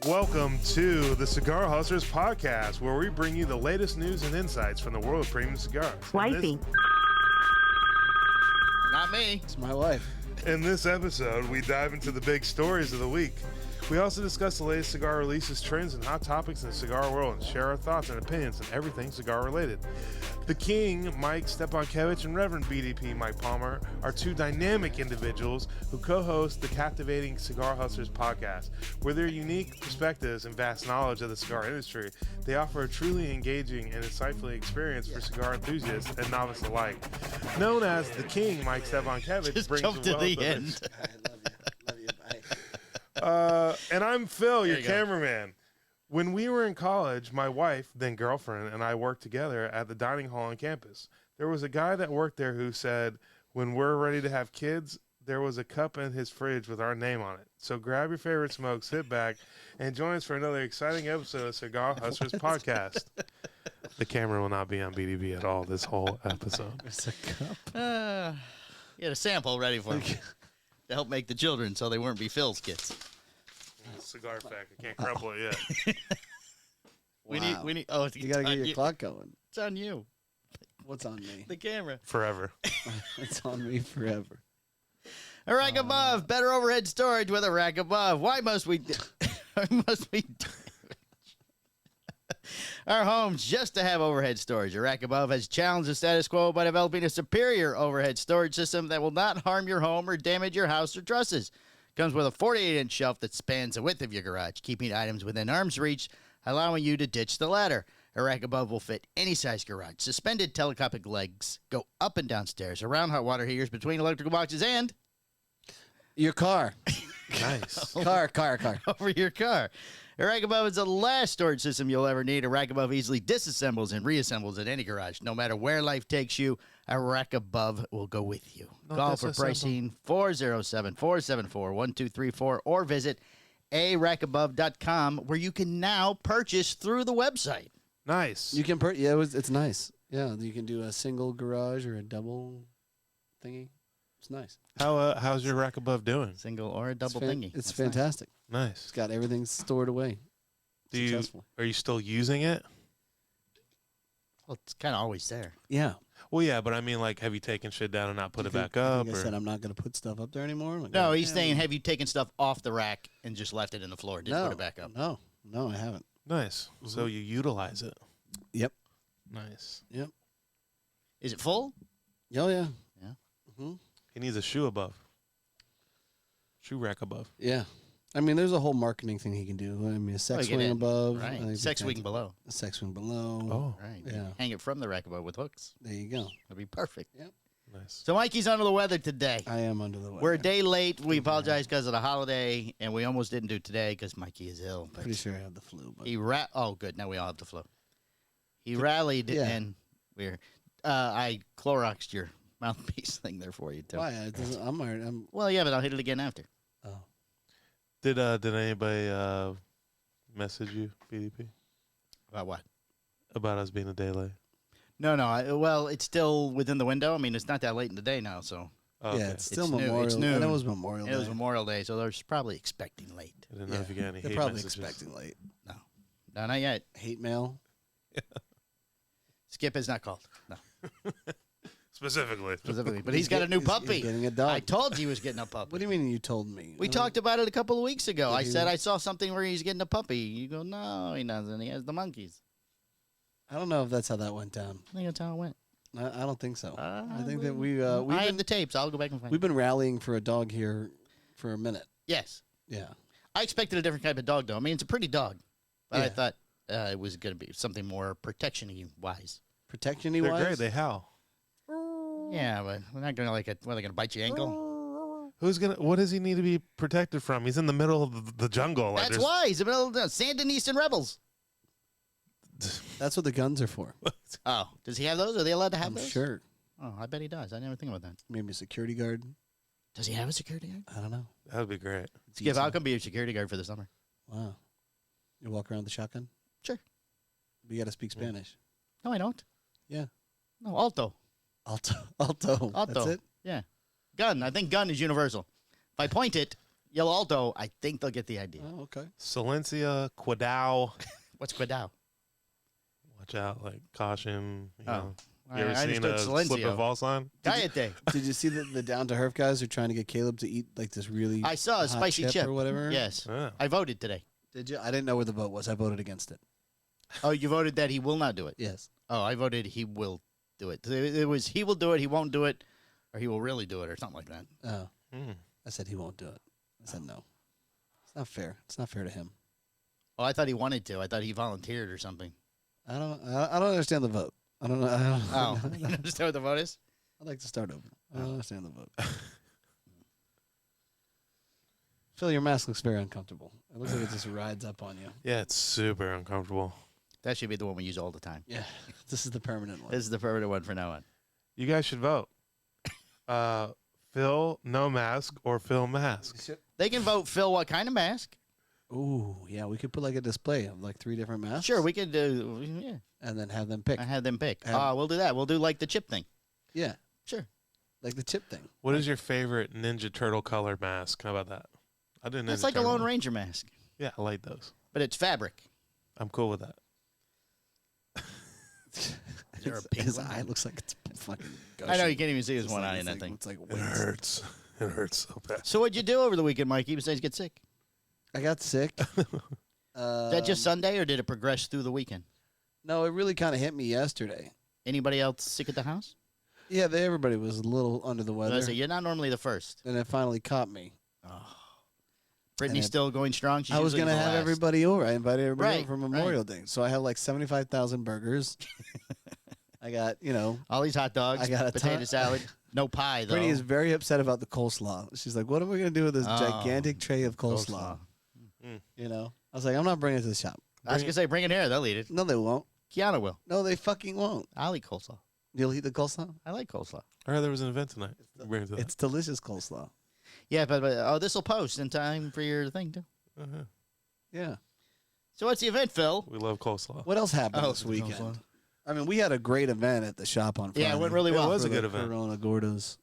Welcome to the Cigar Hustlers Podcast, where we bring you the latest news and insights from the world of premium cigars. Wifey. Not me. It's my wife. In this episode, we dive into the big stories of the week. We also discuss the latest cigar releases, trends, and hot topics in the cigar world, and share our thoughts and opinions on everything cigar related. The King, Mike Stepankevich, and Reverend BDP Mike Palmer are two dynamic individuals who co-host the captivating Cigar Hustlers Podcast. With their unique perspectives and vast knowledge of the cigar industry, they offer a truly engaging and insightful experience for cigar enthusiasts and novice alike. Known as The King, Mike Stepankevich Just brings jump a to wealth the of end. I love you. Bye. And I'm Phil, your you go. cameraman. When we were in college, my wife, then girlfriend, and I worked together at the dining hall on campus. There was a guy that worked there who said, when we're ready to have kids, there was a cup in his fridge with our name on it. So grab your favorite smoke, sit back, and join us for another exciting episode of Cigar Hustlers Podcast. The camera will not be on BDB at all this whole episode. It's a cup. You had a sample ready for me to help make the children so they wouldn't be Phil's kids. Cigar fact. I can't crumple it yet. We need. Oh, You got to get your clock going. It's on you. What's on me? The camera. Forever. It's on me forever. A rack above, better overhead storage with a rack above. Why must we? Must we? Our homes just to have overhead storage. A rack above has challenged the status quo by developing a superior overhead storage system that will not harm your home or damage your house or trusses. Comes with a 48-inch shelf that spans the width of your garage, keeping items within arm's reach, allowing you to ditch the ladder. A rack above will fit any size garage. Suspended telescopic legs go up and down stairs, around hot water heaters, between electrical boxes, and Your car. Nice. car. over your car. A rack above is the last storage system you'll ever need. A rack above easily disassembles and reassembles at any garage. No matter where life takes you, a rack above will go with you. Call for pricing 407-474-1234 or visit arackabove.com, where you can now purchase through the website. Nice. You can it's nice. Yeah, you can do a single garage or a double thingy. It's nice. How's your rack above doing? Single or a double thingy. It's That's fantastic. Nice. It's got everything stored away. Successful. Are you still using it? nice. Well, it's kind of always there. Yeah. Well, yeah, but I mean, like, have you taken shit down and not put it back up? Like I said, I'm not going to put stuff up there anymore. Like, No, he's saying, have you taken stuff off the rack and just left it in the floor? Didn't no, put it back up. No, I haven't. Nice. So you utilize it. Yep. Nice. Yep. Is it full? Oh, yeah. Yeah. Mm-hmm. He needs a shoe above. Shoe rack above. Yeah. I mean, there's a whole marketing thing he can do. I mean, a sex get wing it. above. Right. I think Sex that's wing below. A sex wing below. Oh, Right. Yeah. Hang it from the rack above with hooks. There you go. That'd be perfect. nice. So Mikey's under the weather today. I am under the weather. We're a day late. We apologize because of the holiday, and we almost didn't do today because Mikey is ill. But Pretty sure I have the flu. But he oh, good. Now we all have the flu. He rallied, Yeah. and I Cloroxed your mouthpiece thing there for you too. why? I'm already. Well, yeah, but I'll hit it again after. Oh. Did anybody message you, BDP, About what? about us being a day late? No. Well, it's still within the window. I mean, it's not that late in the day now, so Oh, okay. Yeah, it's still It's new- Memorial. it's And noon. it was Memorial Day. it was Memorial Day, so they're probably expecting late. I didn't know if you got any They're hate probably messages. expecting late. No, not yet. Hate mail. Skip is not called. No, Specifically. but he's got a new puppy. He's getting a dog. I told you he was getting a puppy. What do you mean you told me? We talked about it a couple of weeks ago. Did I he- said I saw something where he's getting a puppy. You go, no, he doesn't. He has the monkeys. I don't know if that's how that went down. I think that's how it went. I don't think so. Uh, I think that we've I have been, the tapes. I'll go back and find we've it. been rallying for a dog here for a minute. Yes. Yeah. I expected a different type of dog, though. I mean, it's a pretty dog. But I Yeah. thought it was going to be something more protection-y wise. Protection-y They're wise. great. They howl. Yeah, but we're not going to like it. What, are they going to bite your ankle? What does he need to be protected from? He's in the middle of the jungle. Like, That's there's- why. He's in the middle of the Sandinistan rebels. That's what the guns are for. Oh, does he have those? Are they allowed to have I'm those? sure. Oh, I bet he does. I never think about that. Maybe a security guard. Does he have a security guard? I don't know. That would be great. Skip, how come be a security guard for the summer? Wow. You walk around with the shotgun? Sure. But you got to speak Spanish. No, I don't. Yeah. No, alto. Alto. Alto. That's it? Yeah. Gun. I think gun is universal. If I point it, Yellow Alto, I think they'll get the idea. Oh, okay. Silencia, Quidao. What's Quidao? Watch out, like caution. You Oh. know. I You ever seen understood a slip Silencio. and fall sign? Cayete. Did you see the Down to Earth guys who are trying to get Caleb to eat like this really I saw a hot spicy chip or whatever? Yes. Yeah. I voted today. Did you? I didn't know where the vote was. I voted against it. Oh, you voted that he will not do it. Yes. Oh, I voted he will do it. It was he will do it, he won't do it, or he will really do it, or something like that. Oh. Mm. I said he won't do it. I said no. It's not fair. It's not fair to him. Oh, I thought he wanted to. I thought he volunteered or something. I don't understand the vote. I don't know. Oh, you don't understand what the vote is? I'd like to start over. I don't understand the vote. Phil, your mask looks very uncomfortable. It looks like it just rides up on you. Yeah, it's super uncomfortable. That should be the one we use all the time. Yeah. This is the permanent one. This is the permanent one for now on. You guys should vote. Phil, no mask, or Phil mask. They can vote Phil what kind of mask? Ooh, yeah. We could put like a display of like 3 different masks. Sure, we could do. Yeah, And then have them pick. I had them pick. And- We'll do that. We'll do like the chip thing. Yeah. Sure. Like the chip thing. What is your favorite Ninja Turtle color mask? How about that? I didn't. It's like a Lone Ranger mask, Yeah, I like those. but it's fabric. I'm cool with that. Is there a pink His one? eye looks like it's fucking I know you gushing. can't even see his It's one like- eye in it's that like- thing. It's like It weights. hurts. It hurts so bad. So what'd you do over the weekend, Mikey? Besides get sick? I got sick. Is that just Sunday, or did it progress through the weekend? No, it really kind of hit me yesterday. Anybody else sick at the house? Yeah, everybody was a little under the I weather. say you're not normally the first. And it finally caught me. Brittany's And still going strong. She's I was usually going to the have last. everybody over. I invited everybody Right, over for Memorial Day. So I had like 75,000 burgers. I got, all these hot dogs, I got a potato ton- salad, no pie though. Brittany is very upset about the coleslaw. She's like, what are we going to do with this Oh, gigantic tray of coleslaw? I was like, I'm not bringing it to the shop. I was gonna say, bring it here. They'll eat it. No, they won't. Kiana will. No, they fucking won't. I'll eat coleslaw. You'll eat the coleslaw? I like coleslaw. I heard there was an event tonight. Bring it to that. It's delicious coleslaw. Yeah, but this will post in time for your thing too. Uh-huh. Yeah. So what's the event, Phil? We love coleslaw. What else happened Oh, this the weekend? coleslaw. I mean, we had a great event at the shop on Friday. Yeah, it went really well. It was a For good the event. Corona Gordos,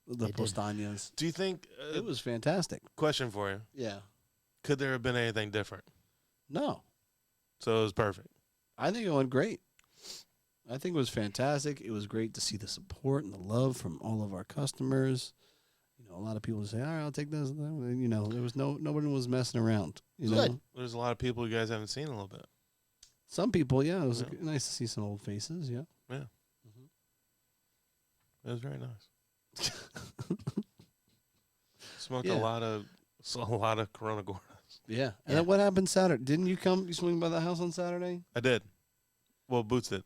the It did. Postañas. Do you think? It was fantastic. Question for you: Yeah. could there have been anything different? No, So it was perfect. I think it went great. I think it was fantastic. It was great to see the support and the love from all of our customers. A lot of people say, "All right, I'll take this." There was nobody was messing around. Good. There's a lot of people you guys haven't seen in a little bit. Some people, yeah, it was Yeah. nice to see some old faces. Yeah. It was very nice. Smoked Yeah. a lot of Corona Gordas. Yeah. And Yeah. then what happened Saturday? Didn't you come? You swing by the house on Saturday? I did. Well, Boots did.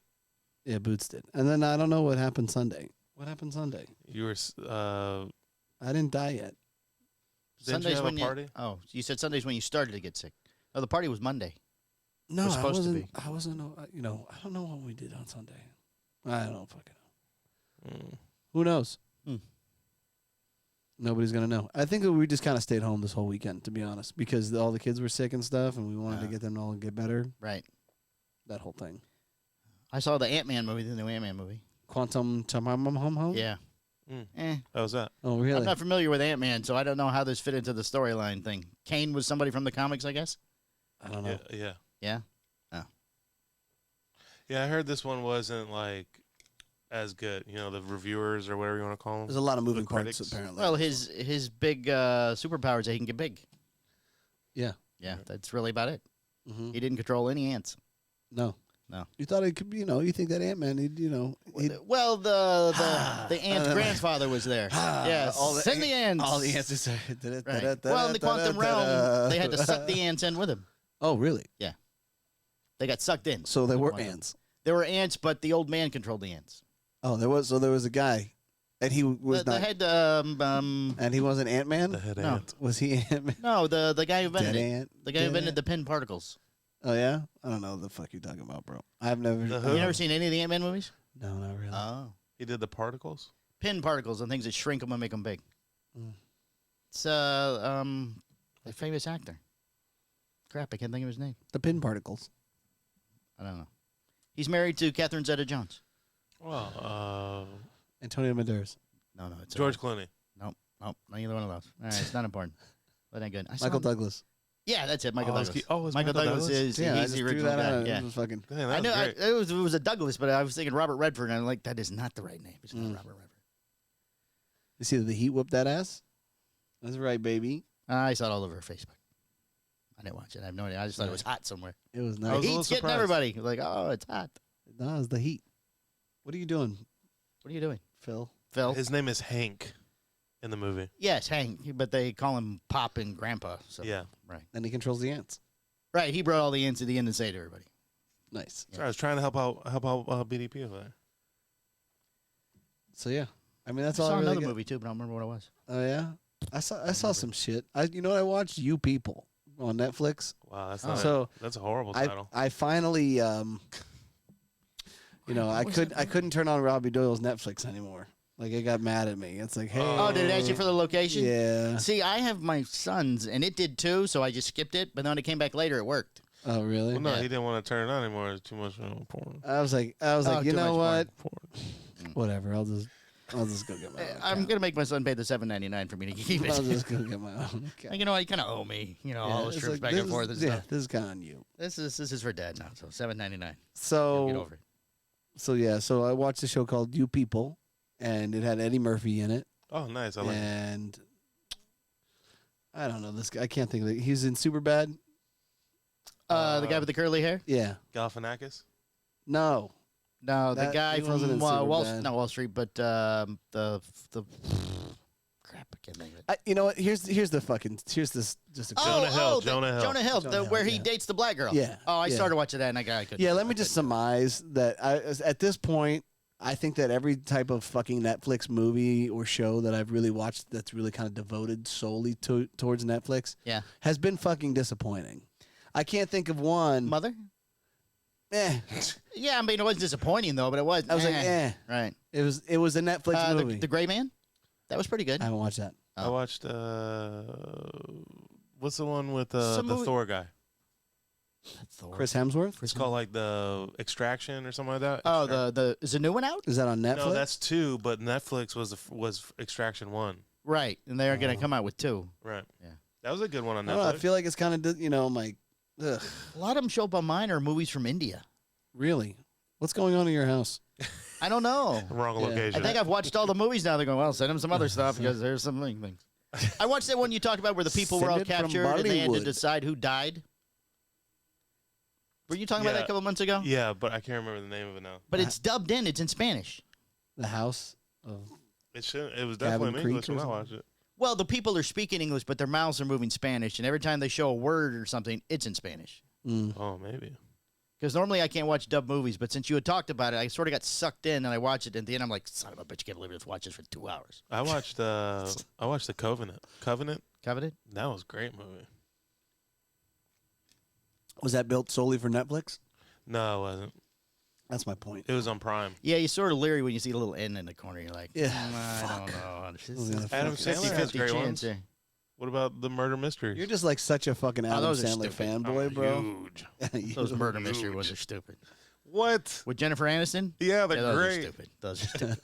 Yeah, Boots did. And then I don't know what happened Sunday. What happened Sunday? You were. I didn't die yet. Didn't you have when a party? you said Sunday's when you started to get sick. Oh, the party was Monday. No, We're I supposed to wasn't. be. I wasn't. I don't know what we did on Sunday. I don't fucking know. Mm. Who knows? Hmm. Nobody's gonna know. I think that we just kind of stayed home this whole weekend, to be honest, because all the kids were sick and stuff, and we wanted to Yeah. get them all to get better. Right. That whole thing. I saw the Ant-Man movie, the new Ant-Man movie. Quantum home. Yeah. Mm. How was that? Oh, really? I'm not familiar with Ant-Man, so I don't know how this fit into the storyline thing. Kane was somebody from the comics, I guess? I don't know. Yeah. Yeah? Yeah, I heard this one wasn't like as good. The reviewers or whatever you want to call them. There's a lot of moving parts critics. apparently. Well, his big superpower is that he can get big. Yeah. Yeah, that's really about it. Mm-hmm. He didn't control any ants. No. No. You thought it could be, you think that Ant-Man, he'd. Well, the ant's grandfather was there. Yes. Send the ants. All the answers are. Right. Well, in the quantum realm, they had to suck the ants in with him. Oh, really? They got sucked in. So they were Quantum. ants. There were ants, but the old man controlled the ants. Oh, there was a guy, and he was The not, head, and he wasn't Ant-Man. The head No. ant. Was he Ant-Man? no, the guy who invented Dead it. ant. The guy who Dead invented ant? the pin particles. Oh yeah, I don't know what the fuck you're talking about, bro. I've never. The You who? never seen any of the Ant-Man movies? No, not really. Oh. He did the particles. Pin particles and things that shrink them and make them big. Mm. It's a famous actor. Crap, I can't think of his name. The pin particles. I don't know. He's married to Catherine Zeta-Jones. Well, Antonio Banderas. No, it's George Clooney. Nope, not either one of those. All right, it's not important. But ain't good. I saw Michael him- Douglas. Yeah, that's it. Michael Oh, Douglas. it's Michael Douglas is Yeah, I he's just the threw original that guy. out. Yeah. It was fucking. Man, that I was know great. it was a Douglas, but I was thinking Robert Redford, and I'm like, that is not the right name. It's not Robert Redford. You see the Heat whoop that ass? That's right, baby. I saw it all over Facebook. I didn't watch it. I have no idea. I just thought it was hot somewhere. It was I nice. was a little Heat's getting surprised. everybody. Like, oh, it's hot. No, it's the Heat. What are you doing, What are you doing, Phil? Phil? His name is Hank in the movie. Yes, Hank, but they call him Pop and Grandpa. So. Yeah. Right. And he controls the ants. Right. He brought all the ends to the end and say to everybody. Nice. Sorry, I was trying to help out BDP over there. So yeah, I mean that's I all. saw I really another get. movie too, but I don't remember what it was. Oh yeah, I saw some shit. You know what I watched? You People on Netflix. Wow, that's not So that's a horrible I title. I finally I couldn't turn on Robbie Doyle's Netflix anymore. Like it got mad at me. It's like, hey, Oh, did it ask you for the location? yeah. See, I have my sons, and it did too, so I just skipped it. But then when it came back later, it worked. Oh really? Well, no, Yeah. he didn't want to turn it on anymore. It's too much porn. I was like, Oh, you too know much what? Porn. Whatever. I'll just go get my own. I'm account. gonna make my son pay the $7.99 for me to keep I'll it. just go get my own account. You know, you kind of owe me. You know, Yeah, all those it's trips like, back this and is- forth and yeah, stuff. this is kind of on you. This is for dad now, so $7.99. Get So over it. so I watched a show called You People, and it had Eddie Murphy in it. Oh, nice. I like it. And I don't know this guy. I can't think of it. He's in Superbad. The guy with the curly hair? Yeah. Galifianakis? No. No, the That- guy he wasn't from in Wall Superbad. not Wall Street, but the crap, I can't think of it. You know what? Here's this just a Jonah Hill, Jonah Hill. Jonah Hill, Jonah Hill, where he yeah. dates the black girl. Yeah, Oh, I yeah. started watching that, and I couldn't. Yeah, let me I just couldn't. surmise that at this point, I think that every type of fucking Netflix movie or show that I've really watched that's really kind of devoted solely towards Netflix Yeah. has been fucking disappointing. I can't think of one. Mother? Eh. Yeah, I mean, it wasn't disappointing, though, but it was. I was like, eh. Right. It was a Netflix movie. The Gray Man? That was pretty good. I haven't watched that. I watched, what's the one with Some the movie- Thor guy? Thor. Chris Hemsworth? It's called like the Extraction or something like that. Oh, is a new one out? Is that on Netflix? No, that's 2, but Netflix was Extraction 1. Right, and they are going to come out with 2. Right. Yeah. That was a good one on I don't know. I Netflix. feel like it's kind of, I'm like, ugh, A lot of them show up on mine are movies from India. really? What's going on in your house? I don't know. Wrong Yeah. location. I think I've watched all the movies now. They're going, well, send them some other stuff because there's some things. I watched that one you talked about where the people were Send all it from captured and they had to Bollywood. decide who died. Were you talking about that Yeah. a couple of months ago? Yeah, but I can't remember the name of it now. But it's dubbed in. It's in Spanish. The House of It should. It was Cabin definitely in Creek English or when I something? watched it. Well, the people are speaking English, but their mouths are moving Spanish. And every time they show a word or something, it's in Spanish. Oh, maybe. Because normally I can't watch dub movies, but since you had talked about it, I sort of got sucked in and I watched it. And at the end, I'm like, son of a bitch, you can't believe it. Watch this for 2 hours. I watched the Covenant. Covenant. Coveted? That was a great movie. Was that built solely for Netflix? No, it wasn't. That's my point. It was on Prime. Yeah, you're sort of leery when you see a little N in the corner. You're like, Yeah, I don't know. This is Yeah, Adam fuck. Sandler has 50-50 great chance ones. here. What about the murder mysteries? You're just like such a fucking Adam those are Sandler stupid. fanboy, bro. Huge. Those murder Huge. mystery ones are stupid. What? With Jennifer Aniston? Yeah, they're those great. are stupid. Those are stupid.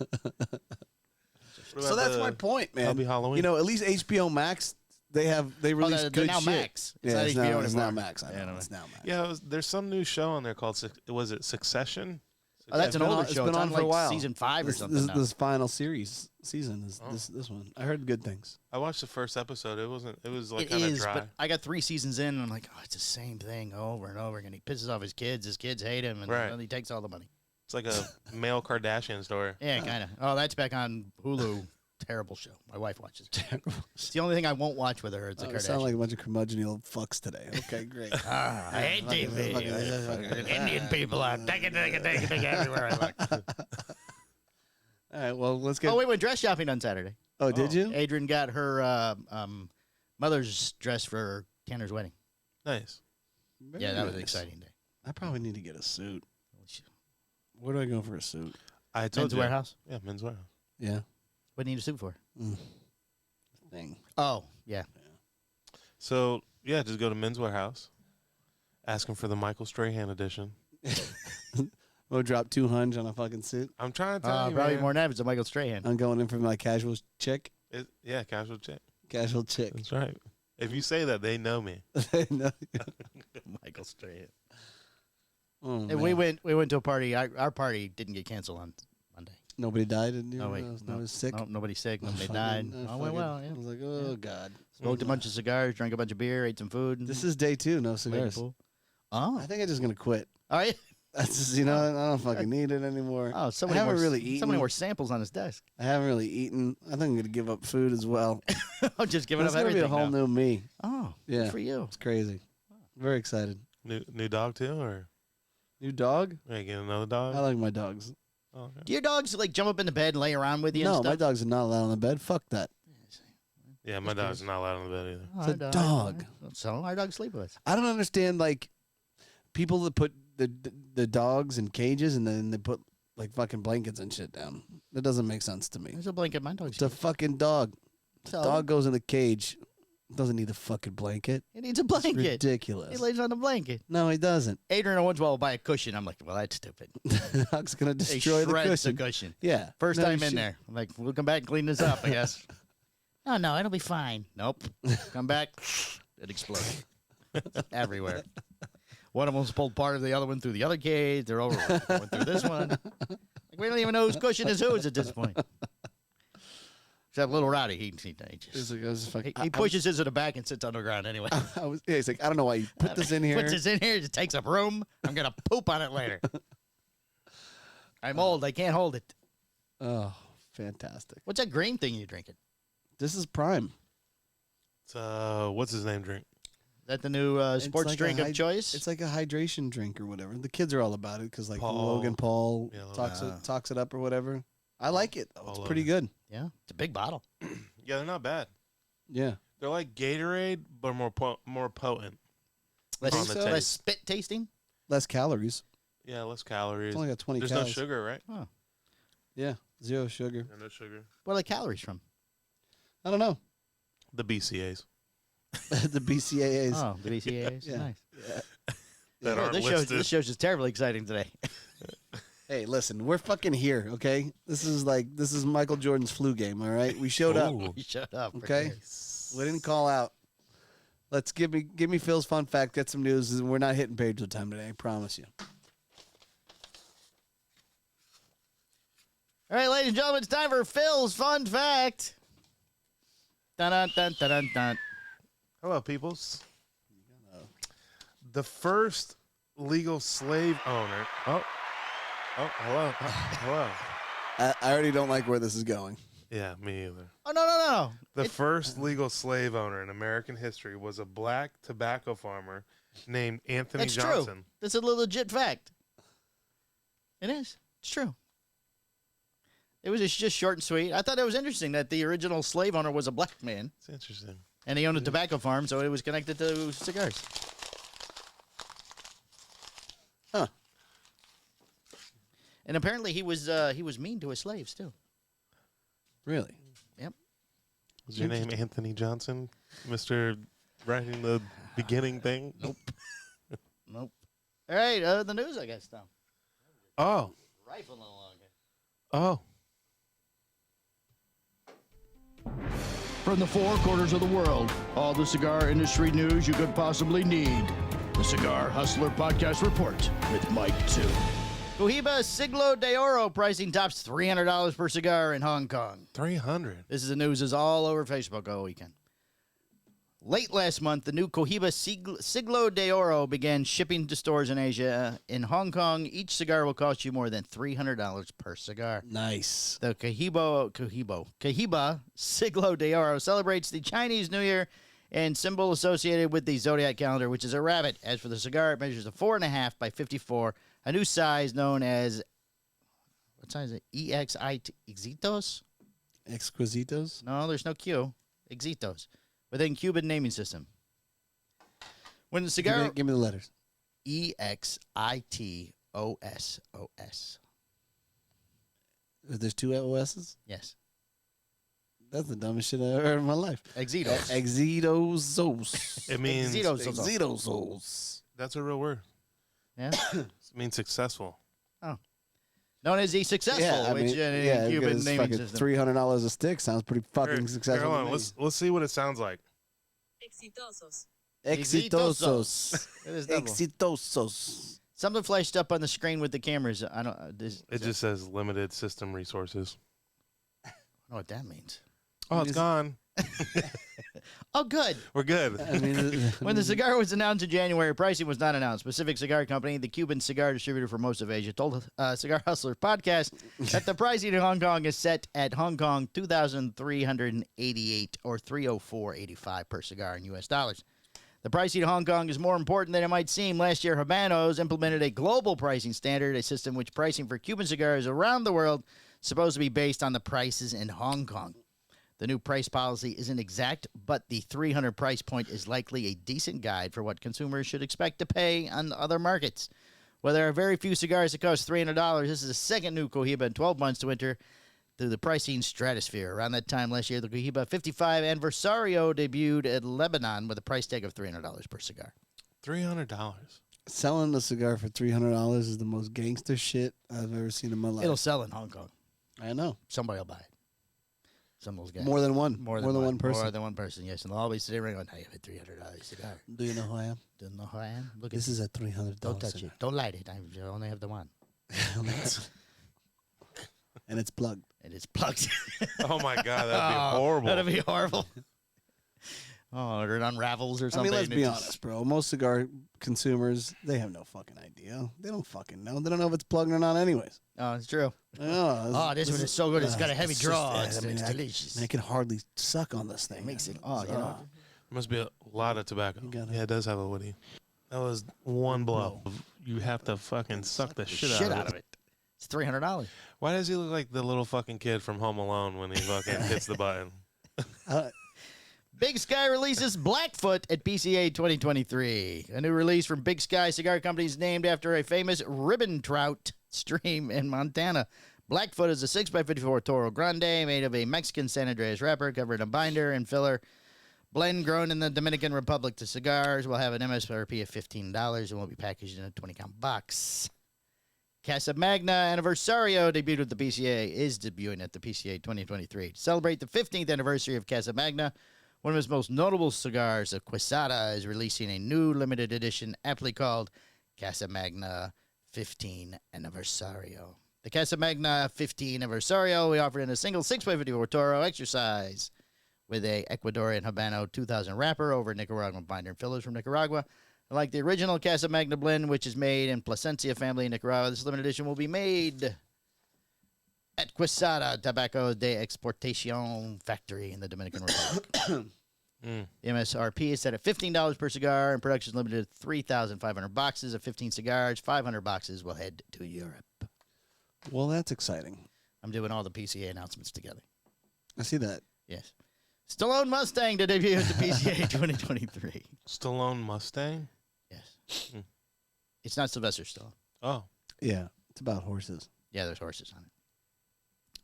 What So about that's the my point, man. Hubby Halloween? You know, at least HBO Max, they release they're good now shit. Max. It's Yeah, not it's HBO now, it's now anymore. Max. I Yeah, know. no. It's now Max. Yeah, there's some new show on there called was it Succession? Oh, that's It's an been older on- it's show. been It's on on for a like while. season 5 or This, something this, now. this final season is Oh. this one. I heard good things. I watched the first episode. It was like It kind of is, dry. but I got 3 seasons in, and I'm like, oh, it's the same thing over and over again. He pisses off his kids. His kids hate him, and Right. then he takes all the money. It's like a male Kardashian story. Yeah, kind of. Oh, that's back on Hulu. Terrible show. My wife watches it. It's the only thing I won't watch with her. It's a Oh, Kardashian. sound like a bunch of curmudgeonly fucks today. Okay, great. I hate TV. Indian people are take it everywhere I look. All right, well, let's get. Oh, we went dress shopping on Saturday. Oh, did you? Adrian got her mother's dress for Tanner's wedding. Nice. Very Yeah, that was an nice. exciting day. I probably need to get a suit. Where do I go for a suit? I told Men's you. Warehouse. Yeah, Men's Warehouse. Yeah. What do you need a suit for? Thing. Oh, yeah. So yeah, just go to Men's Warehouse. Ask him for the Michael Strahan edition. We'll drop 200 on a fucking suit. I'm trying to tell you, Probably man. more than average than Michael Strahan. I'm going in for my casual chick. Yeah, casual chick. Casual chick. That's right. If you say that, they know me. No. Michael Strahan. Oh, And man. we went to a party. Our party didn't get canceled on Monday. Nobody died, didn't you? Oh, wait. No, was sick. No, nobody's sick. Nobody Fucking- died. I All went well. Yeah. I was like, oh, God. Smoked a bunch of cigars, drank a bunch of beer, ate some food. This is day 2, no played the cigars. pool. Oh. I think I'm just going to quit. All right. That's just, I don't fucking need it anymore. Oh, I haven't really eaten. So many more samples on his desk. I haven't really eaten. I think I'm going to give up food as well. I'm just giving It's up going to everything be a whole now. new me. Oh, Yeah. good for you. It's crazy. Very excited. New dog too, or New dog? are you getting another dog? I like my dogs. Oh, okay. Do your dogs like jump up in the bed and lay around with you and No, stuff? my dogs are not allowed on the bed. Fuck that. Yeah, my dog's not allowed on the bed either. Oh, It's a our dog. So our dogs sleep with us. I don't understand, like, people that put the dogs in cages and then they put, like, fucking blankets and shit down. That doesn't make sense to me. There's a blanket my dog's It's a fucking dog. So, Dog goes in the cage. Doesn't need a fucking blanket. He needs a It's blanket. He ridiculous. lays on the blanket. No, he doesn't. Adrian once will buy a cushion. I'm like, well, that's stupid. The dog's going to He destroy the shreds cushion. the cushion. Yeah. First No, time he in should- there. I'm like, we'll come back and clean this up, I guess. No, it'll be fine. Nope. Come back. It exploded. Everywhere. One of them's pulled part of the other one through the other cage. They're over. Went through this one. Like, we don't even know whose cushion is whose at this point. Except little Rowdy. He pushes his in the back and sits on the ground anyway. He's like, I don't know why you put this in here. Puts this in here. It takes up room. I'm going to poop on it later. I'm old. I can't hold it. Oh, fantastic. What's that green thing you're drinking? This is Prime. It's what's his name drink? Is that the new sports like a drink of choice? It's like a hydration drink or whatever. The kids are all about it because, like, Paul. Logan Paul Yeah, talks it up or whatever. I like it. Though. It's Paul pretty good. Yeah. It's a big bottle. Yeah, they're not bad. Yeah. They're like Gatorade, but more potent. Less, On the less taste. spit tasting. Less calories. Yeah, less calories. It's only got 20 There's calories. no sugar, right? Yeah. 0 sugar. Yeah, no sugar. Where are the calories from? I don't know. The BCAs. The BCAAs. Oh, the BCAAs. Yeah. Nice. Yeah. That Oh, aren't this listed. show's just terribly exciting today. Hey, listen, we're fucking here, okay? This is Michael Jordan's Flue game, all right? We showed up. Ooh. You shut up. Okay. We didn't call out. Let's give me Phil's fun fact, get some news. We're not hitting page of time today, I promise you. All right, ladies and gentlemen, it's time for Phil's fun fact. Dun dun dun dun dun dun. Hello, peoples. The first legal slave owner. Oh, hello. Hello. I already don't like where this is going. Yeah, me either. Oh no. The first legal slave owner in American history was a black tobacco farmer named Anthony That's Johnson. true. That's a legit fact. It is. It's true. It was just short and sweet. I thought it was interesting that the original slave owner was a black man, It's interesting. and he owned a tobacco farm, so it was connected to cigars. Huh. And apparently he was mean to his slaves too. Really? Yep. Was your name Anthony Johnson, Mr. Writing the beginning thing? Nope. Nope. All right, the news, I guess, Tom. Oh. Rifling along. Oh. From the four corners of the world, all the cigar industry news you could possibly need. The Cigar Hustler Podcast Report with Mike 2. Cohiba Siglo de Oro pricing tops $300 per cigar in Hong Kong. 300. This is the news is all over Facebook all weekend. Late last month, the new Cohiba Siglo de Oro began shipping to stores in Asia. In Hong Kong, each cigar will cost you more than $300 per cigar. Nice. The Cohiba Siglo de Oro celebrates the Chinese New Year and symbol associated with the zodiac calendar, which is a rabbit. As for the cigar, it measures a 4.5 by 54, a new size known as, what size is it? Exitos? Exquisitos? No, there's no Q. Exitos. Within Cuban naming system. When the cigar... Give me the letters. Exitosos. There's 2 OS's? Yes. That's the dumbest shit I ever heard in my life. Exitos. Exitosos. It means Exitos. Exitosos. that's a real word. Yeah. It means successful. Known as the successful, which in Cuban because naming fucking system. $300 a stick sounds pretty fucking Here, successful. hold to on. me. Let's see what it sounds like. Exitosos. Exitosos. It is double. Exitosos. Something flashed up on the screen with the cameras. I don't. It just says limited system resources. I don't know what that means. Oh, it's gone. Oh, good. We're good. I mean, When the cigar was announced in January, pricing was not announced. Pacific Cigar Company, the Cuban cigar distributor for most of Asia, told Cigar Hustlers Podcast that the pricing in Hong Kong is set at Hong Kong 2,388 or 304.85 per cigar in U.S. dollars. The pricing in Hong Kong is more important than it might seem. Last year, Habanos implemented a global pricing standard, a system which pricing for Cuban cigars around the world is supposed to be based on the prices in Hong Kong. The new price policy isn't exact, but the 300 price point is likely a decent guide for what consumers should expect to pay on other markets. While there are very few cigars that cost $300, this is the second new Cohiba in 12 months to enter through the pricing stratosphere. Around that time last year, the Cohiba 55 Anniversario debuted at Lebanon with a price tag of $300 per cigar. $300. selling a cigar for $300 is the most gangster shit I've ever seen in my life. It'll sell in Hong Kong. I know. Somebody will buy it. Some of those guys. More than one. More than one person. More than one person, yes. And they'll always sit there and go, I have a $300 cigar. Do you know who I am? Don't know who I am? Look This at is a $300 Don't touch cigar. it. Don't light it. I only have the one. And it's plugged. And it's plugged. Oh, my God. That'd be horrible. That'd be horrible. Oh, or it unravels or I something. mean, let's be honest, bro. Most cigar consumers, they have no fucking idea. They don't fucking know. They don't know if it's plugged or not anyways. Oh, it's true. Oh, This one is so good. It's got a heavy draw. It's I delicious. I can hardly suck on this thing. It makes it, you know. Must be a lot of tobacco. got it. Yeah, it does have a woody. That was one blow. You have to fucking suck the shit out of it. It's $300. Why does he look like the little fucking kid from Home Alone when he fucking hits the button? Big Sky releases Blackfoot at PCA 2023. A new release from Big Sky Cigar Company is named after a famous ribbon trout stream in Montana. Blackfoot is a 6x54 Toro Grande made of a Mexican San Andreas wrapper covered in binder and filler. Blend grown in the Dominican Republic. The cigars will have an MSRP of $15 and will be packaged in a 20-count box. Casa Magna Anniversario debuted at the PCA, is debuting at the PCA 2023. To celebrate the 15th anniversary of Casa Magna, one of his most notable cigars, the Quesada, is releasing a new limited edition aptly called Casa Magna 15 Anniversario. The Casa Magna 15 Anniversario we offered in a single 6x54 Toro exercise with a Ecuadorian Habano 2000 wrapper over Nicaraguan binder and fillers from Nicaragua. Like the original Casa Magna blend, which is made in Plasencia family in Nicaragua, this limited edition will be made at Quesada Tobacco de Exportacion Factory in the Dominican Republic. The MSRP is set at $15 per cigar, and production is limited to 3,500 boxes of 15 cigars. 500 boxes will head to Europe. Well, that's exciting. I'm doing all the PCA announcements together. I see that. Yes. Stallone Mustang to debut at the PCA 2023. Stallone Mustang? Yes. It's not Sylvester Stallone. Oh. Yeah, it's about horses. Yeah, there's horses on it.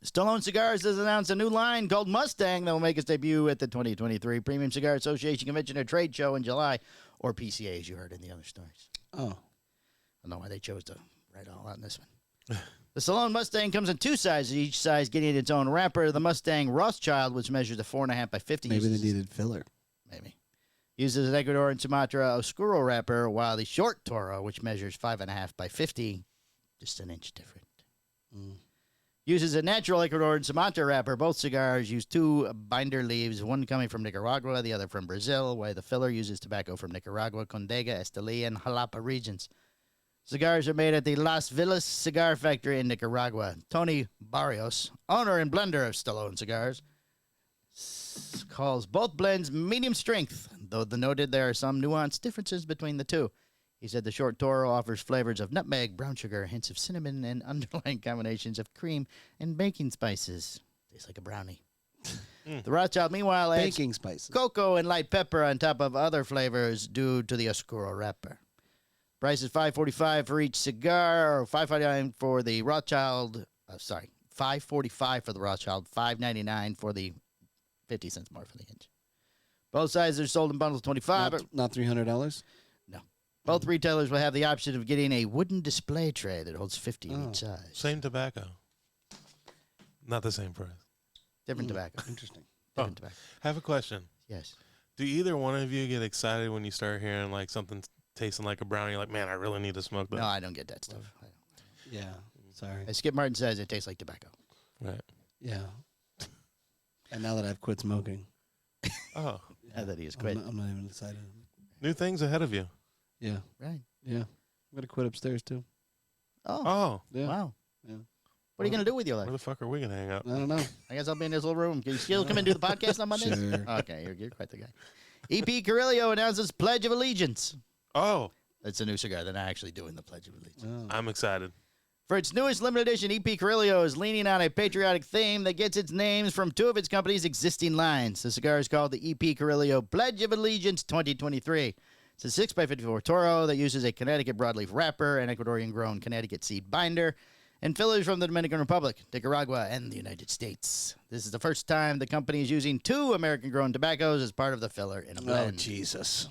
Stallone Cigars has announced a new line called Mustang that will make its debut at the 2023 Premium Cigar Association Convention and Trade Show in July, or PCA, as you heard in the other stories. Oh. I don't know why they chose to write all out in this one. The Stallone Mustang comes in two sizes, each size getting its own wrapper. The Mustang Rothschild, which measures a 4.5 by 50. Maybe they needed filler. Maybe. Uses an Ecuador and Sumatra Oscuro wrapper, while the short Toro, which measures 5.5 by 50, just an inch different. Uses a natural Ecuador and Sumatra wrapper. Both cigars use two binder leaves, one coming from Nicaragua, the other from Brazil, while the filler uses tobacco from Nicaragua, Condega, Esteli, and Jalapa regions. Cigars are made at the Las Villas Cigar Factory in Nicaragua. Tony Barrios, owner and blender of Stallone Cigars, calls both blends medium strength, though noted there are some nuanced differences between the two. He said the short Toro offers flavors of nutmeg, brown sugar, hints of cinnamon, and underlying combinations of cream and baking spices. Tastes like a brownie. The Rothschild, meanwhile, adds Baking spices. cocoa and light pepper on top of other flavors due to the Oscuro wrapper. Price is $5.45 for each cigar, or $5.49 for the Rothschild. $5.45 for the Rothschild, $5.99 for the 50 cents more for the inch. Both sizes are sold in bundles 25. Not $300? No. Both retailers will have the option of getting a wooden display tray that holds 50 in each size. Same tobacco. Not the same price. Different tobacco. Interesting. Different tobacco. I have a question. Yes. Do either one of you get excited when you start hearing like something tasting like a brownie? You're like, man, I really need to smoke that. No, I don't get that stuff. Yeah. Sorry. As Skip Martin says, it tastes like tobacco. Right. Yeah. And now that I've quit smoking. Oh. Now that he has quit. I'm not even excited. New things ahead of you. Yeah. Right. Yeah. I'm going to quit upstairs too. Oh. Oh. Yeah. Wow. Yeah. What are you going to do with your life? Where the fuck are we going to hang out? I don't know. I guess I'll be in this little room. Can you still come and do the podcast on Mondays? Sure. Okay, you're quite the guy. EP Carrillo announces Pledge of Allegiance. Oh. That's a new cigar. They're not actually doing the Pledge of Allegiance. Oh. I'm excited. For its newest limited edition, EP Carrillo is leaning on a patriotic theme that gets its names from two of its company's existing lines. The cigar is called the EP Carrillo Pledge of Allegiance 2023. It's a 6x54 Toro that uses a Connecticut broadleaf wrapper, an Ecuadorian-grown Connecticut seed binder, and fillers from the Dominican Republic, Nicaragua, and the United States. This is the first time the company is using two American-grown tobaccos as part of the filler in a blend. Oh, Jesus.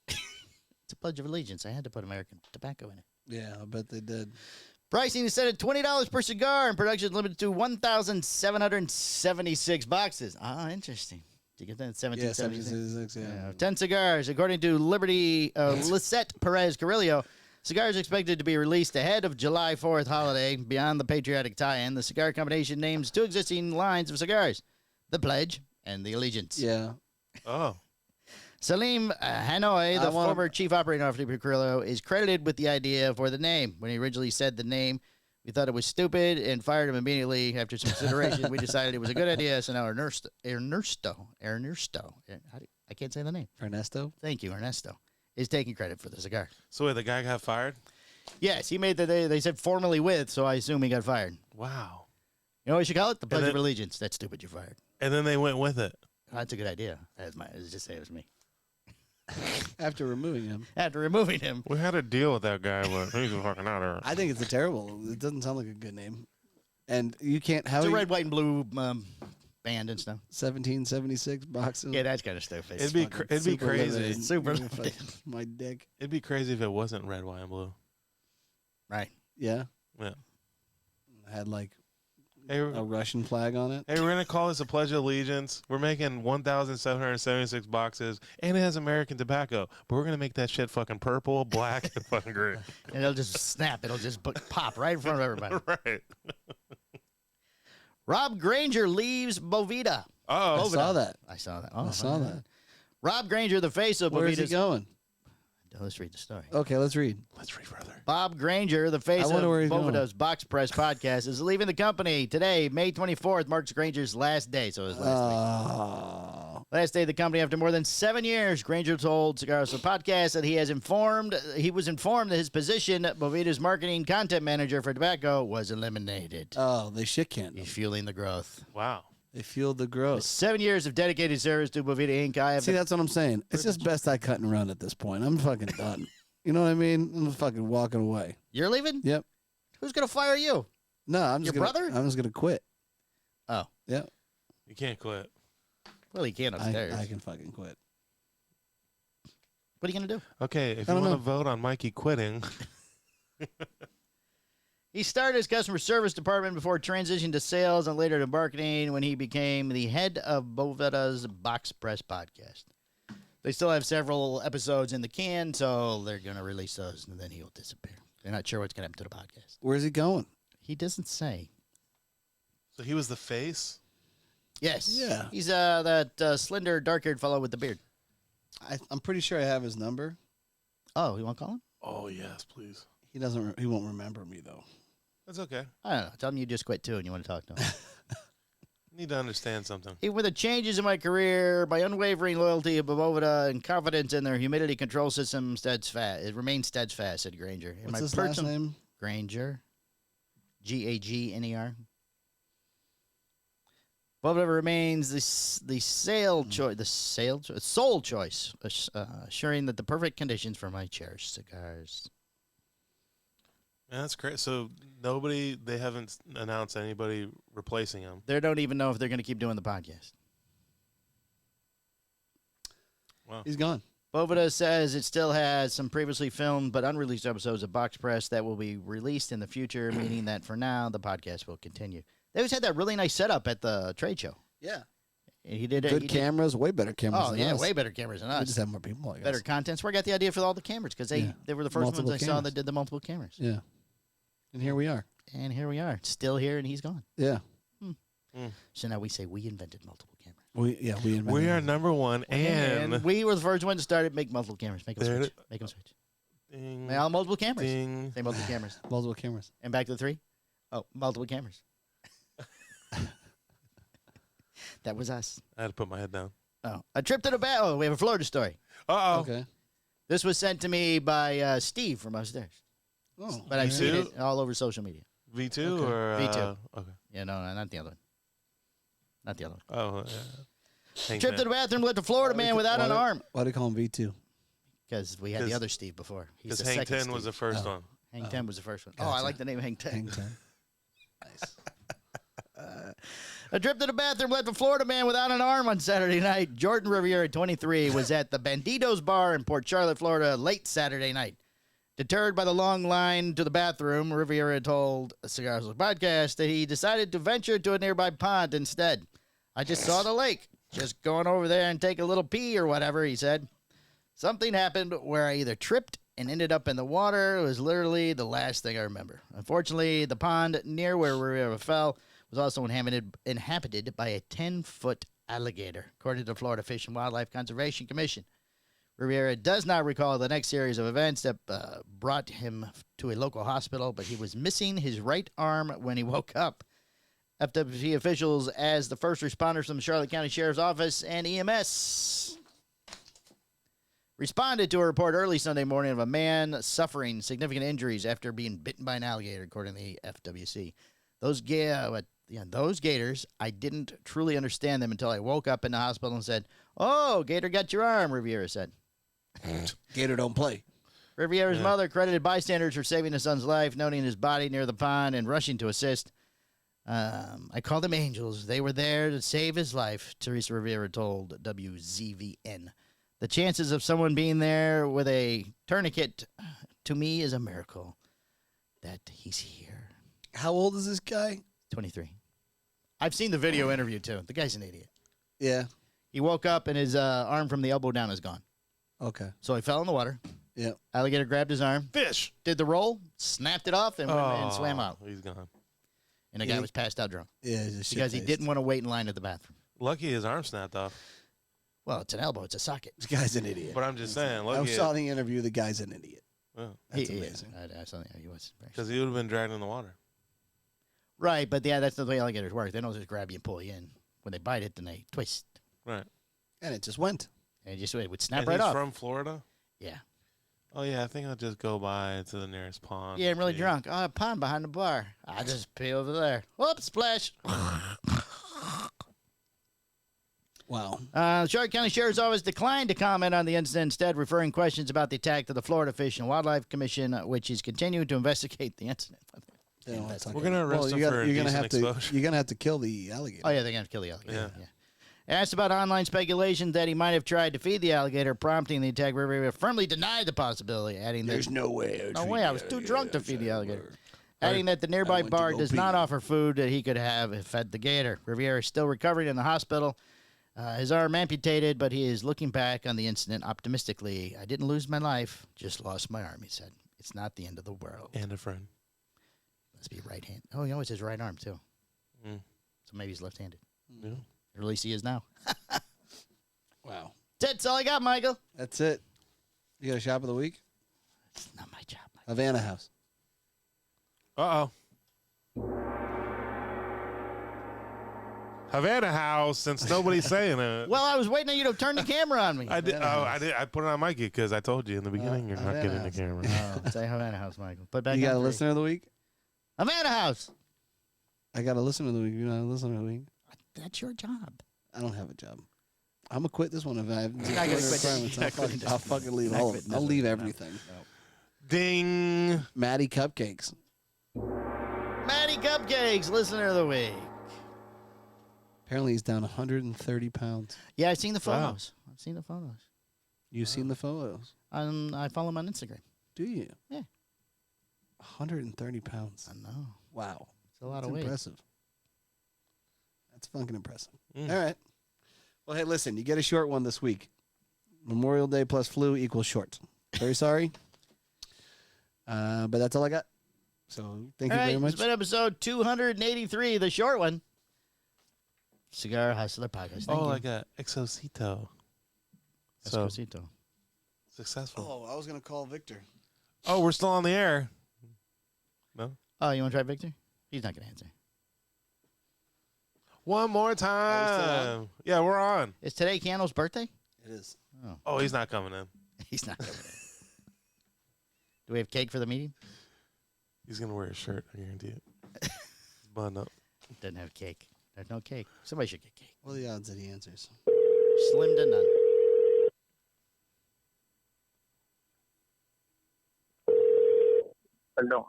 It's a Pledge of Allegiance. I had to put American tobacco in it. Yeah, I bet they did. Pricing is set at $20 per cigar, and production is limited to 1,776 boxes. Ah, interesting. Did you get that? 1776? Yeah. 10 cigars. According to Lisette Perez Carrillo, cigars expected to be released ahead of July 4th holiday. Beyond the patriotic tie-in, the cigar combination names two existing lines of cigars, the Pledge and the Allegiance. Yeah. Oh. Salim Hanoi, the former chief operating officer of Carrillo, is credited with the idea for the name. When he originally said the name, we thought it was stupid and fired him immediately. After some consideration, we decided it was a good idea. So now Ernesto, I can't say the name. Ernesto? Thank you, Ernesto, is taking credit for the cigar. So wait, the guy got fired? Yes, he made they said formally with, so I assume he got fired. Wow. You know what we should call it? The Pledge of Allegiance. That's stupid, you're fired. And then they went with it. Oh, that's a good idea. Just say it was me. After removing him. After removing him. We had to deal with that guy, but he's a fucking out there. I think it's a terrible. It doesn't sound like a good name. And you can't have It's a red, white, and blue band and stuff. 1776 boxes. Yeah, that's kind of stupid. It'd be crazy. Limited. Super My dick. It'd be crazy if it wasn't red, white, and blue. Right. Yeah. Yeah. Had like Hey, a Russian flag on it. Hey, we're gonna call this a Pledge of Allegiance. We're making 1,776 boxes, and it has American tobacco. But we're gonna make that shit fucking purple, black, and fucking green. And it'll just snap. It'll just pop right in front of everybody. Right. Rob Granger leaves Boveda. Oh, I saw that. I saw that. Oh, I saw that. Rob Granger, the face of Where is he Boveda's. going? Let's read the story. Okay, let's read. let's read further. Bob Granger, the face I of wonder where he's Boveda's Box Press podcast, is leaving the company today. May 24th marks Granger's last day. So his last week. Last day of the company after more than 7 years. Granger told Cigar Hustlers Podcast that he was informed that his position at Boveda's marketing content manager for tobacco was eliminated. Oh, they shit canned He's him. fueling the growth. Wow. They fueled the growth. 7 years of dedicated service to Boveda Inc. I have See, that's what I'm saying. It's just best I cut and run at this point. I'm fucking done. You know what I mean? I'm fucking walking away. You're leaving? Yep. Who's going to fire you? No, I'm just Your gonna, brother? I'm just gonna quit. Oh. Yep. You can't quit. Well, he can't upstairs. I can fucking quit. What are you going to do? Okay, if I you don't want to know. vote on Mikey quitting, He started his customer service department before transitioning to sales and later to marketing when he became the head of Boveda's Box Press podcast. They still have several episodes in the can, so they're going to release those, and then he'll disappear. They're not sure what's going to happen to the podcast. Where's he going? He doesn't say. so he was the face. Yes. Yeah. He's that slender, dark-haired fellow with the beard. I'm pretty sure I have his number. Oh, you want to call him? Oh yes, please. He doesn't. He won't remember me though. That's okay. I don't know. Tell him you just quit, too, and you want to talk to him. You need to understand something. Even with the changes in my career, my unwavering loyalty to Boveda and confidence in their humidity control system it remains steadfast, said Granger. In What's my his last name? Granger. Gagner. Boveda remains the sole choice, assuring that the perfect conditions for my cherished cigars. Man, that's great. So they haven't announced anybody replacing him. They don't even know if they're going to keep doing the podcast. Wow. He's gone. Boveda says it still has some previously filmed but unreleased episodes of Box Press that will be released in the future, meaning that for now, the podcast will continue. They always had that really nice setup at the trade show. Yeah. He did it. Good cameras, way better cameras. Oh than yeah, us. way better cameras than We us. just have more people. I guess. Better content. So where I got the idea for all the cameras because they were the first Multiple ones I saw cameras. that did the multiple cameras. Yeah. And here we are. And here we are, still here, and he's gone. Yeah. So now we say we invented multiple cameras. We invented We are it. number one, and we were the first ones to start make multiple cameras. Make them There switch. it- Make them switch. ding, Now multiple cameras. ding. Say multiple cameras. multiple cameras. And back to the 3. Oh, multiple cameras. That was us. I had to put my head down. Oh, a trip to the Oh, we have a Florida story. Uh oh. Okay. This was sent to me by Steve from upstairs, Oh, but I've Me seen too? it all over social media. V2 Okay. or V2. Okay. Yeah, no, not the other one. Not the other one. Oh. Yeah. Trip to the bathroom led the Florida man without an arm. Why do they call him V2? Because we had the 'Cause- other Steve before. He's Because the Hang second 10 was Steve. the first Oh. one. Hang 10 was the first one. Oh, I Gotcha. like the name Hang 10. Hang 10. Nice. A trip to the bathroom led the Florida man without an arm on Saturday night. Jordan Riviera, 23, was at the Bandidos Bar in Port Charlotte, Florida, late Saturday night. Deterred by the long line to the bathroom, Riviera told Cigar Hustlers Podcast that he decided to venture to a nearby pond instead. I just saw the lake. Just going over there and take a little pee or whatever, he said. Something happened where I either tripped and ended up in the water. It was literally the last thing I remember. Unfortunately, the pond near where Riviera fell was also inhabited by a 10-foot alligator, according to the Florida Fish and Wildlife Conservation Commission. Riviera does not recall the next series of events that brought him to a local hospital, but he was missing his right arm when he woke up. FWC officials, as the first responders from the Charlotte County Sheriff's Office and EMS, responded to a report early Sunday morning of a man suffering significant injuries after being bitten by an alligator, according to the FWC. Those gators, I didn't truly understand them until I woke up in the hospital and said, "Oh, gator got your arm," Riviera said. Gator don't play. Riviera's mother credited bystanders for saving his son's life, noting his body near the pond and rushing to assist. I called them angels. They were there to save his life, Teresa Riviera told WZVN. The chances of someone being there with a tourniquet, to me, is a miracle that he's here. How old is this guy? 23. I've seen the video interview, too. The guy's an idiot. Yeah. He woke up and his arm from the elbow down is gone. Okay. So he fell in the water. Yep. Alligator grabbed his arm, Fish. did the roll, snapped it off, and went and swam out. He's gone. And the guy was passed out drunk Yeah. He's a because he shit-faced. didn't want to wait in line at the bathroom. Lucky his arm snapped off. Well, it's an elbow. It's a socket. This guy's an idiot. But I'm just saying, I lucky saw the interview. The guy's an idiot. That's He- amazing. I saw that. He was very because he would have been dragged in the water. right, but yeah, that's not the way alligators work. They don't just grab you and pull you in. When they bite it, then they twist. Right. And it just went. And it would snap And right he's off. from Florida? Yeah. Oh, yeah, I think I'll just go by to the nearest pond. Yeah, I'm really pee. drunk. Oh, a pond behind the bar. I just pee over there. Whoops, splash. Wow. Charlotte County Sheriff's Office declined to comment on the incident, instead referring questions about the attack to the Florida Fish and Wildlife Commission, which is continuing to investigate the incident. They don't want to talk We're about gonna it. arrest Well, him you're for gonna, you're gonna indecent have to. exposure. You're gonna have to kill the alligator. Oh, yeah, they're going to kill the alligator. Yeah. Asked about online speculation that he might have tried to feed the alligator, prompting the attack, Riviera firmly denied the possibility, adding that, no way. no way, I was too drunk to feed the alligator. Adding that the I nearby went to bar go does pee. not offer food that he could have if fed the gator. Riviera is still recovering in the hospital. His arm amputated, but he is looking back on the incident optimistically. I didn't lose my life, just lost my arm, he said. It's not the end of the world. And a friend. Must be right hand. Oh, he always has right arm, too. Mm. So maybe he's left-handed. Yeah. Or at least he is now. Wow. That's all I got, Michael. That's it. You got a shop of the week? It's not my job, Michael. Havana House. Uh-oh. Havana House, since nobody's saying it. Well, I was waiting on you to turn the camera on me. I did. I put it on Mikey because I told you in the beginning you're not Havana getting the House. camera. Oh, say Havana House, Michael. Put back You got a on three. listener of the week? Havana House. I got a listener of the week. You know, a listener of the week. That's your job. I don't have a job. I'm gonna quit this one if I have not gonna quit this. requirements. You're not quitting this I'll one. fucking leave Not all of quitting it. I'll this leave one. everything. Ding. Maddie Cupcakes. Maddie Cupcakes, listener of the week. Apparently he's down 130 pounds. Yeah, I've seen the Wow. photos. I've seen the photos. You've seen the photos. I follow him on Instagram. Do you? Yeah. 130 pounds. I know. Wow. It's a lot That's of weight. impressive. That's fucking impressive. Mm. All right. Well, hey, listen, you get a short one this week. Memorial Day plus Flue equals short. Very sorry. But that's all I got. So thank you very much. It's been episode 283, the short one. Cigar Hustler Podcast. Thank you. like a Exocito. So Esposito. successful. Oh, I was going to call Victor. Oh, we're still on the air. No? Oh, you want to try Victor? He's not going to answer. One more time. Yeah, we're on. Is today Candle's birthday? It is. Oh, he's not coming in. He's not coming in. Do we have cake for the meeting? He's going to wear a shirt. I guarantee it. He's buttoned up. Doesn't have cake. There's no cake. Somebody should get cake. What are the odds that he answers? Slim to none. Hello.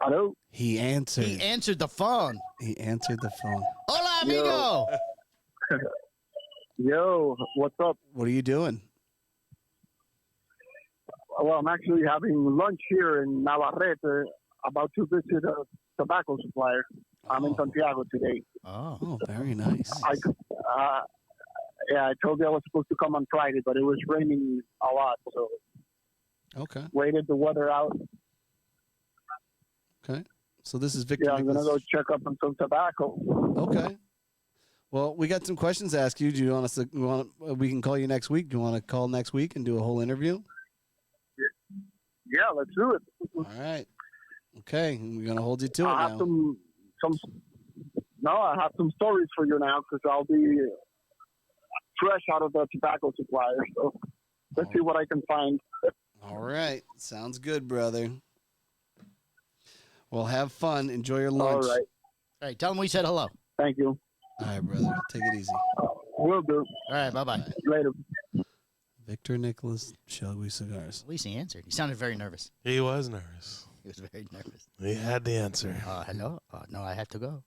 Hello. He answered. He answered the phone. He answered the phone. Hola, amigo. Yo, what's up? What are you doing? Well, I'm actually having lunch here in Navarrete, about to visit a tobacco supplier. I'm in Santiago today. Oh. Very nice. I told you I was supposed to come on Friday, but it was raining a lot, so Okay. waited the weather out. Okay. So this is Victor. Yeah, I'm gonna go Nicholas. check up on some tobacco. Okay. Well, we got some questions to ask you. Do you want us to? We can call you next week. Do you want to call next week and do a whole interview? Yeah, let's do it. All right. Okay. We're gonna hold you to it I now. have I have some stories for you now because I'll be fresh out of the tobacco supplier. So let's see what I can find. All right. Sounds good, brother. Well, have fun. Enjoy your lunch. All right. All right, tell him we said hello. Thank you. All right, brother. Take it easy. Will do. All right, bye-bye. Later. Victor Nicholas, Chogui Cigars. At least he answered. He sounded very nervous. He was nervous. He was very nervous. He had the answer. Hello? No, I have to go.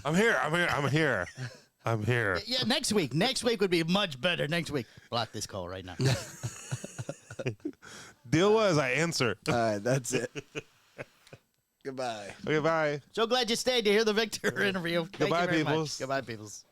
I'm here. Yeah, next week. Next week would be much better. Next week. Block this call right now. Deal was I answer. All right, that's it. Goodbye. Okay, bye. So glad you stayed to hear the Victor interview. Thank Goodbye, you very peoples. much. Goodbye, peoples.